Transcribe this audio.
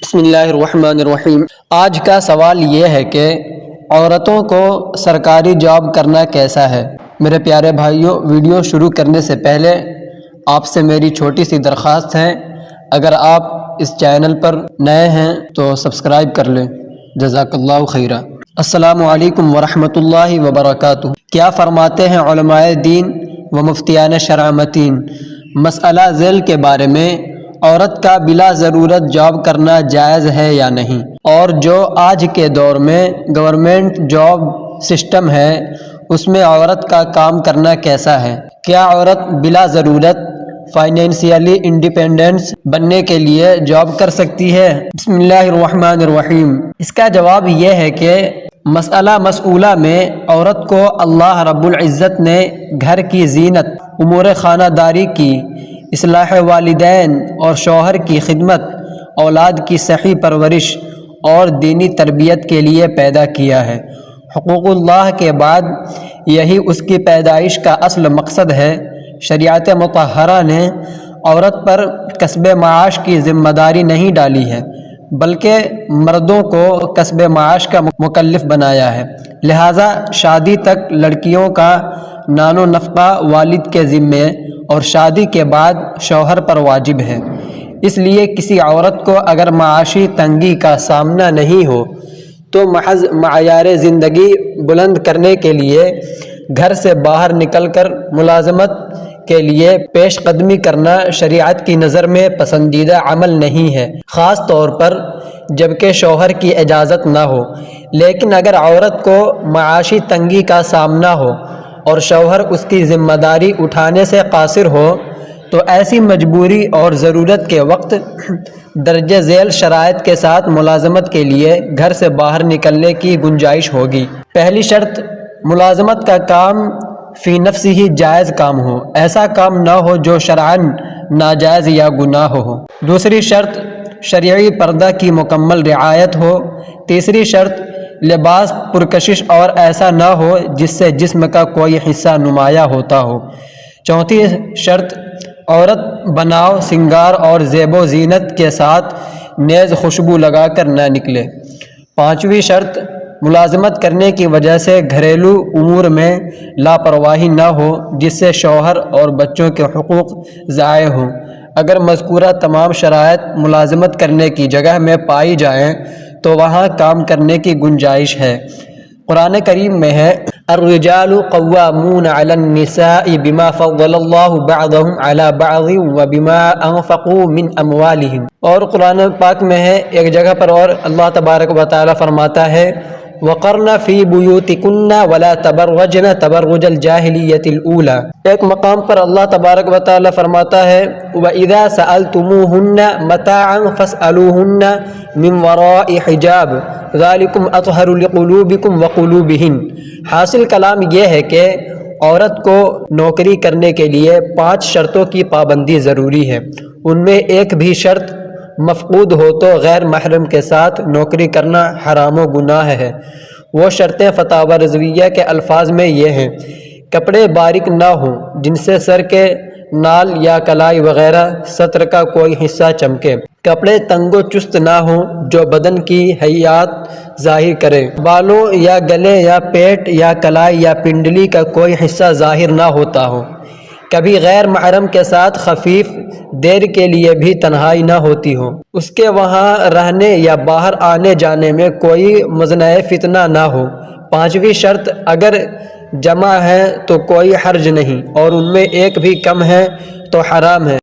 بسم اللہ الرحمن الرحیم۔ آج کا سوال یہ ہے کہ عورتوں کو سرکاری جاب کرنا کیسا ہے؟ میرے پیارے بھائیوں، ویڈیو شروع کرنے سے پہلے آپ سے میری چھوٹی سی درخواست ہے، اگر آپ اس چینل پر نئے ہیں تو سبسکرائب کر لیں، جزاک اللہ خیرہ۔ السلام علیکم ورحمۃ اللہ وبرکاتہ۔ کیا فرماتے ہیں علماء دین و مفتیان شرع متین؟ مسئلہ ذیل کے بارے میں، عورت کا بلا ضرورت جاب کرنا جائز ہے یا نہیں؟ اور جو آج کے دور میں گورنمنٹ جاب سسٹم ہے اس میں عورت کا کام کرنا کیسا ہے؟ کیا عورت بلا ضرورت فائنینشیلی انڈیپینڈنس بننے کے لیے جاب کر سکتی ہے؟ بسم اللہ الرحمن الرحیم۔ اس کا جواب یہ ہے کہ مسئلہ مسئولہ میں عورت کو اللہ رب العزت نے گھر کی زینت، امور خانہ داری کی اصلاح والدین اور شوہر کی خدمت، اولاد کی صحیح پرورش اور دینی تربیت کے لیے پیدا کیا ہے۔ حقوق اللہ کے بعد یہی اس کی پیدائش کا اصل مقصد ہے۔ شریعت مطہرہ نے عورت پر کسب معاش کی ذمہ داری نہیں ڈالی ہے، بلکہ مردوں کو کسب معاش کا مکلف بنایا ہے، لہٰذا شادی تک لڑکیوں کا نان و نفقہ والد کے ذمے اور شادی کے بعد شوہر پر واجب ہے۔ اس لیے کسی عورت کو اگر معاشی تنگی کا سامنا نہیں ہو تو محض معیار زندگی بلند کرنے کے لیے گھر سے باہر نکل کر ملازمت کے لیے پیش قدمی کرنا شریعت کی نظر میں پسندیدہ عمل نہیں ہے، خاص طور پر جبکہ شوہر کی اجازت نہ ہو۔ لیکن اگر عورت کو معاشی تنگی کا سامنا ہو اور شوہر اس کی ذمہ داری اٹھانے سے قاصر ہو تو ایسی مجبوری اور ضرورت کے وقت درجہ ذیل شرائط کے ساتھ ملازمت کے لیے گھر سے باہر نکلنے کی گنجائش ہوگی۔ پہلی شرط، ملازمت کا کام فی نفس ہی جائز کام ہو، ایسا کام نہ ہو جو شرعاً ناجائز یا گناہ ہو۔ دوسری شرط، شرعی پردہ کی مکمل رعایت ہو۔ تیسری شرط، لباس پرکشش اور ایسا نہ ہو جس سے جسم کا کوئی حصہ نمایاں ہوتا ہو۔ چوتھی شرط، عورت بناؤ سنگار اور زیب و زینت کے ساتھ نیز خوشبو لگا کر نہ نکلے۔ پانچویں شرط، ملازمت کرنے کی وجہ سے گھریلو امور میں لاپرواہی نہ ہو جس سے شوہر اور بچوں کے حقوق ضائع ہوں۔ اگر مذکورہ تمام شرائط ملازمت کرنے کی جگہ میں پائی جائیں تو وہاں کام کرنے کی گنجائش ہے۔ قرآن کریم میں ہے، الرجال قوامون علی النساء بما فضل اللہ بعضهم علی بعض وبما انفقوا من اموالهم، اور قرآن پاک میں ہے ایک جگہ پر اور اللہ تبارک و تعالی فرماتا ہے، وقرن فی بیوتکن ولا تبرجن تبرج الجاہلیۃ الاولی۔ ایک مقام پر اللہ تبارک و تعالی فرماتا ہے، وَإِذَا سَأَلْتُمُوهُنَّ مَتَاعًا فَاسْأَلُوهُنَّ مِنْ وَرَاءِ حِجَابٍ ذَلِكُمْ أَطْهَرُ لِقُلُوبِكُمْ وَقُلُوبِهِنْ۔ حاصل کلام یہ ہے کہ عورت کو نوکری کرنے کے لیے 5 شرطوں کی پابندی ضروری ہے۔ ان میں ایک بھی شرط مفقود ہو تو غیر محرم کے ساتھ نوکری کرنا حرام و گناہ ہے۔ وہ شرطیں فتاوی رضویہ کے الفاظ میں یہ ہیں، کپڑے باریک نہ ہوں جن سے سر کے نال یا کلائی وغیرہ سطر کا کوئی حصہ چمکے، کپڑے تنگ و چست نہ ہوں جو بدن کی حیات ظاہر کرے، بالوں یا گلے یا پیٹ یا کلائی یا پنڈلی کا کوئی حصہ ظاہر نہ ہوتا ہو، کبھی غیر محرم کے ساتھ خفیف دیر کے لیے بھی تنہائی نہ ہوتی ہو، اس کے وہاں رہنے یا باہر آنے جانے میں کوئی مزنہ فتنہ نہ ہو۔ پانچویں شرط، اگر جمع ہے تو کوئی حرج نہیں اور ان میں ایک بھی کم ہے تو حرام ہے۔